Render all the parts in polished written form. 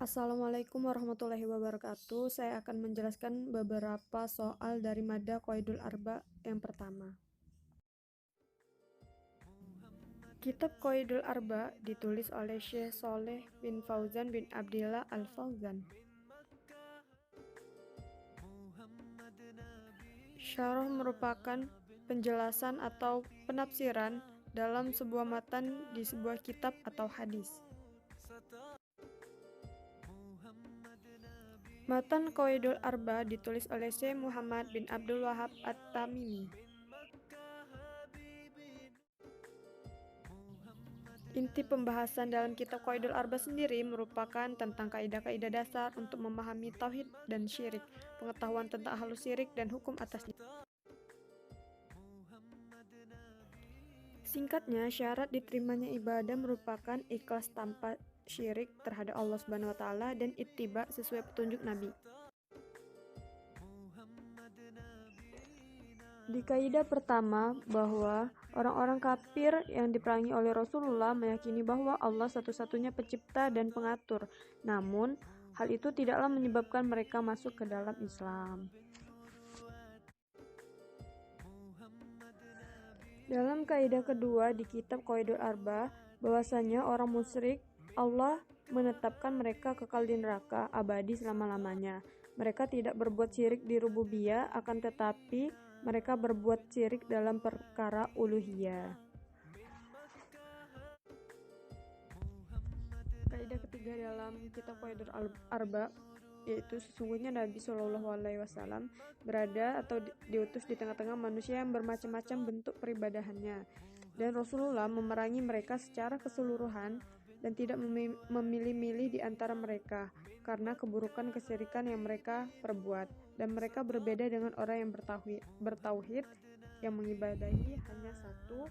Assalamualaikum warahmatullahi wabarakatuh. Saya akan menjelaskan beberapa soal dari mada Qaidul Arba yang pertama. Kitab Qaidul Arba ditulis oleh Syekh Shaleh bin Fauzan bin Abdillah Al-Fauzan. Syarah merupakan penjelasan atau penafsiran dalam sebuah matan di sebuah kitab atau hadis. Matan Qaidul Arba ditulis oleh Syekh Muhammad bin Abdul Wahab At-Tamimi. Inti pembahasan dalam kitab Qaidul Arba sendiri merupakan tentang kaidah-kaidah dasar untuk memahami tauhid dan syirik, pengetahuan tentang ahlus syirik dan hukum atasnya. Singkatnya, syarat diterimanya ibadah merupakan ikhlas tanpa syirik terhadap Allah Subhanahu wa taala dan ittiba sesuai petunjuk Nabi. Di kaidah pertama, bahwa orang-orang kafir yang diperangi oleh Rasulullah meyakini bahwa Allah satu-satunya pencipta dan pengatur. Namun, hal itu tidaklah menyebabkan mereka masuk ke dalam Islam. Dalam kaidah kedua di kitab Qaidul Arba, bahwasanya orang musyrik Allah menetapkan mereka kekal di neraka abadi selama-lamanya. Mereka tidak berbuat syirik di rububiyah, akan tetapi mereka berbuat syirik dalam perkara uluhiyah. Kaidah ketiga dalam kitab Qaidul Arba yaitu sesungguhnya Nabi Shallallahu Alaihi Wasallam berada atau diutus di tengah-tengah manusia yang bermacam-macam bentuk peribadahannya, dan Rasulullah memerangi mereka secara keseluruhan dan tidak memilih-milih di antara mereka karena keburukan kesyirikan yang mereka perbuat, dan mereka berbeda dengan orang yang bertauhid yang mengibadahi hanya satu,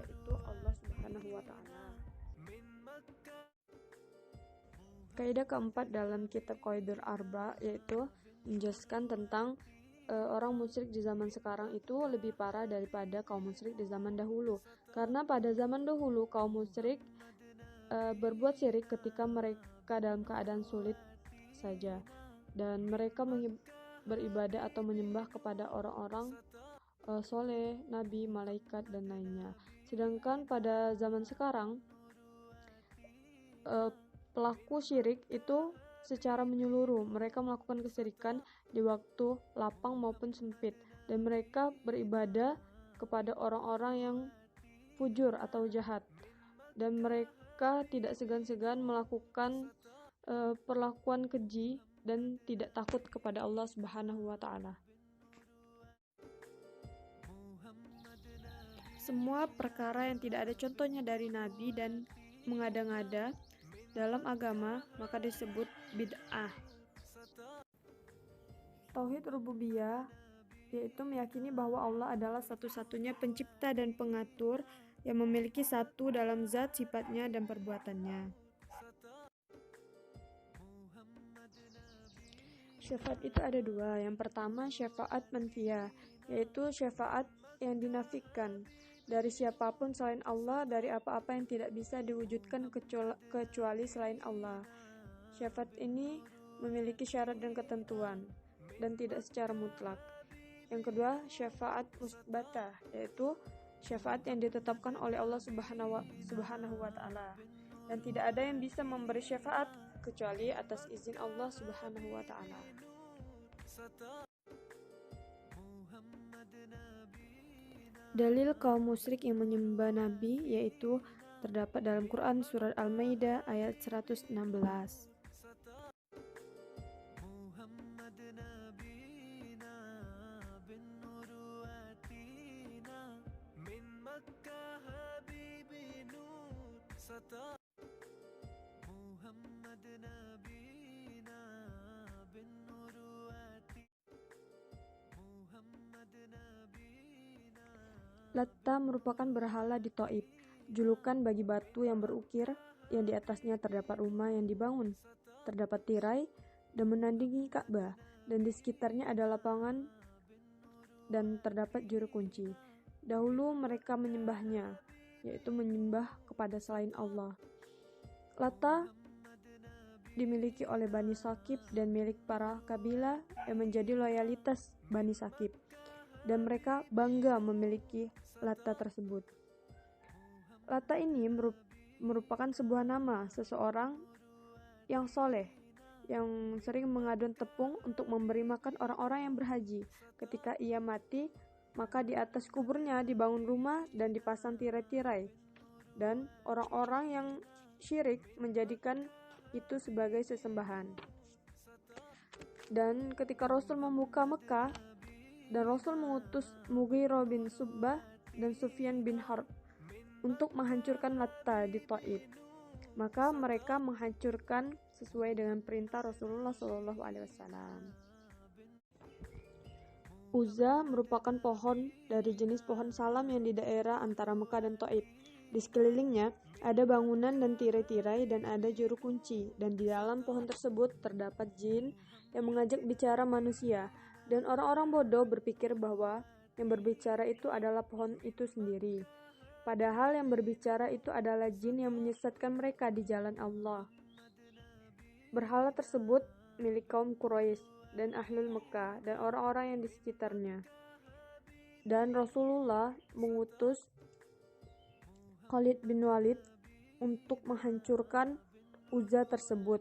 yaitu Allah Subhanahu wa taala. Kaidah keempat dalam kitab Qaidul Arba yaitu menjelaskan tentang orang musyrik di zaman sekarang itu lebih parah daripada kaum musyrik di zaman dahulu, karena pada zaman dahulu kaum musyrik berbuat syirik ketika mereka dalam keadaan sulit saja, dan mereka beribadah atau menyembah kepada orang-orang soleh, nabi, malaikat, dan lainnya. Sedangkan pada zaman sekarang pelaku syirik itu secara menyeluruh, mereka melakukan kesyirikan di waktu lapang maupun sempit, dan mereka beribadah kepada orang-orang yang fujur atau jahat, dan mereka tidak segan-segan melakukan perlakuan keji dan tidak takut kepada Allah Subhanahu wa taala. Semua perkara yang tidak ada contohnya dari Nabi dan mengada-ngada dalam agama maka disebut bid'ah. Tauhid rububiyah yaitu meyakini bahwa Allah adalah satu-satunya pencipta dan pengatur yang memiliki satu dalam zat, sifatnya, dan perbuatannya. Syafaat itu ada dua. Yang pertama syafaat manfiyah, yaitu syafaat yang dinafikan dari siapapun selain Allah dari apa-apa yang tidak bisa diwujudkan kecuali selain Allah. Syafaat ini memiliki syarat dan ketentuan dan tidak secara mutlak. Yang kedua, syafaat musbatah, yaitu syafaat yang ditetapkan oleh Allah Subhanahu wa taala, dan tidak ada yang bisa memberi syafaat kecuali atas izin Allah Subhanahu wa taala. Dalil kaum musyrik yang menyembah Nabi yaitu terdapat dalam Quran surat Al-Maidah ayat 116. Latta merupakan berhala di Taif, julukan bagi batu yang berukir yang di atasnya terdapat rumah yang dibangun, terdapat tirai dan menandingi Ka'bah, dan di sekitarnya ada lapangan dan terdapat juru kunci. Dahulu mereka menyembahnya, yaitu menyembah kepada selain Allah. Latta dimiliki oleh Bani Saqib dan milik para kabilah yang menjadi loyalitas Bani Saqib, dan mereka bangga memiliki Latta tersebut. Latta ini merupakan sebuah nama seseorang yang soleh, yang sering mengadun tepung untuk memberi makan orang-orang yang berhaji. Ketika ia mati, maka di atas kuburnya dibangun rumah dan dipasang tirai-tirai, dan orang-orang yang syirik menjadikan itu sebagai sesembahan. Dan ketika Rasul membuka Mekah, dan Rasul mengutus Mughirah bin Syu'bah dan Sufyan bin Harb untuk menghancurkan Latta di Taif, maka mereka menghancurkan sesuai dengan perintah Rasulullah SAW. Uzza merupakan pohon dari jenis pohon salam yang di daerah antara Mekah dan Taif. Di sekelilingnya ada bangunan dan tirai-tirai, dan ada juru kunci, dan di dalam pohon tersebut terdapat jin yang mengajak bicara manusia, dan orang-orang bodoh berpikir bahwa yang berbicara itu adalah pohon itu sendiri, padahal yang berbicara itu adalah jin yang menyesatkan mereka di jalan Allah. Berhala tersebut milik kaum Quraisy dan Ahlul Mekah dan orang-orang yang di sekitarnya. Dan Rasulullah mengutus Khalid bin Walid untuk menghancurkan Uzza tersebut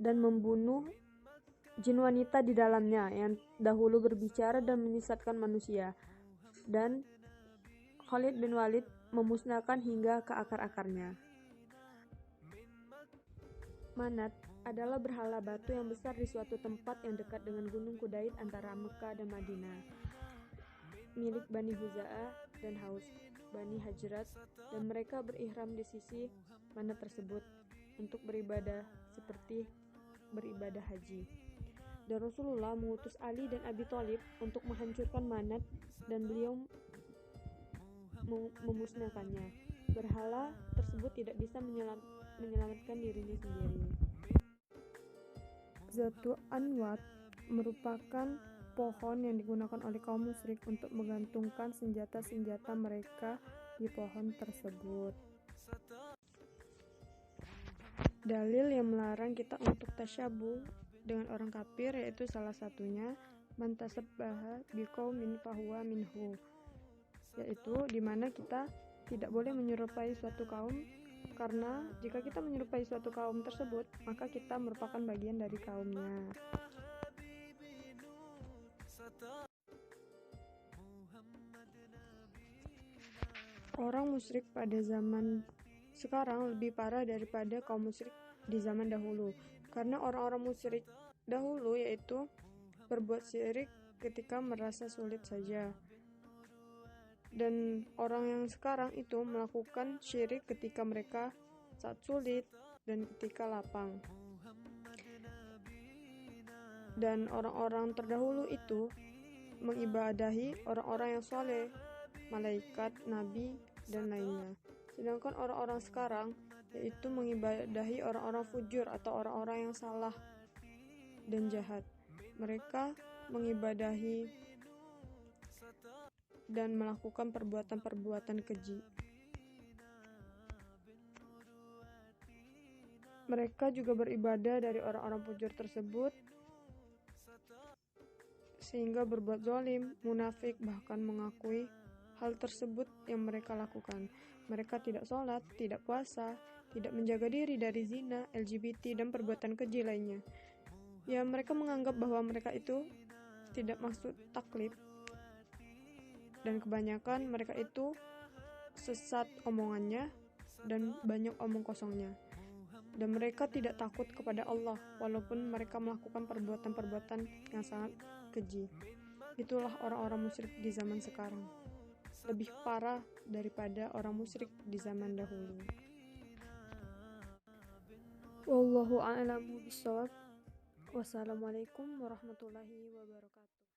dan membunuh jin wanita di dalamnya yang dahulu berbicara dan menyesatkan manusia. Dan Khalid bin Walid memusnahkan hingga ke akar-akarnya. Manat adalah berhala batu yang besar di suatu tempat yang dekat dengan Gunung Kudaid antara Mekah dan Madinah, milik Bani Huza'ah dan Haus, Bani Hajrat, dan mereka berihram di sisi Manat tersebut untuk beribadah seperti beribadah haji. Dan Rasulullah mengutus Ali dan Abi Thalib untuk menghancurkan Manat, dan beliau memusnahkannya. Berhala tersebut tidak bisa menyelamatkan dirinya sendiri. Zatu Anwat merupakan pohon yang digunakan oleh kaum musyrik untuk menggantungkan senjata-senjata mereka di pohon tersebut. Dalil yang melarang kita untuk tasyabuh dengan orang kafir yaitu salah satunya man tasabbaha biqaumin fahuwa minhu, yaitu di mana kita tidak boleh menyerupai suatu kaum, karena jika kita menyerupai suatu kaum tersebut, maka kita merupakan bagian dari kaumnya. Orang musyrik pada zaman sekarang lebih parah daripada kaum musyrik di zaman dahulu, karena orang-orang musyrik dahulu yaitu berbuat syirik ketika merasa sulit saja, dan orang yang sekarang itu melakukan syirik ketika mereka saat sulit dan ketika lapang. Dan orang-orang terdahulu itu mengibadahi orang-orang yang soleh, malaikat, nabi, dan lainnya. Sedangkan orang-orang sekarang yaitu mengibadahi orang-orang fujur atau orang-orang yang salah dan jahat. Mereka mengibadahi dan melakukan perbuatan-perbuatan keji. Mereka juga beribadah dari orang-orang fujur tersebut, sehingga berbuat zalim, munafik, bahkan mengakui hal tersebut yang mereka lakukan. Mereka tidak sholat, tidak puasa, tidak menjaga diri dari zina, LGBT, dan perbuatan keji lainnya. Ya, mereka menganggap bahwa mereka itu tidak maksud taklid, dan kebanyakan mereka itu sesat omongannya dan banyak omong kosongnya. Dan mereka tidak takut kepada Allah walaupun mereka melakukan perbuatan-perbuatan yang sangat keji. Itulah orang-orang musyrik di zaman sekarang, lebih parah daripada orang musyrik di zaman dahulu. Wallahu a'lamu bishawab. Wassalamualaikum warahmatullahi wabarakatuh.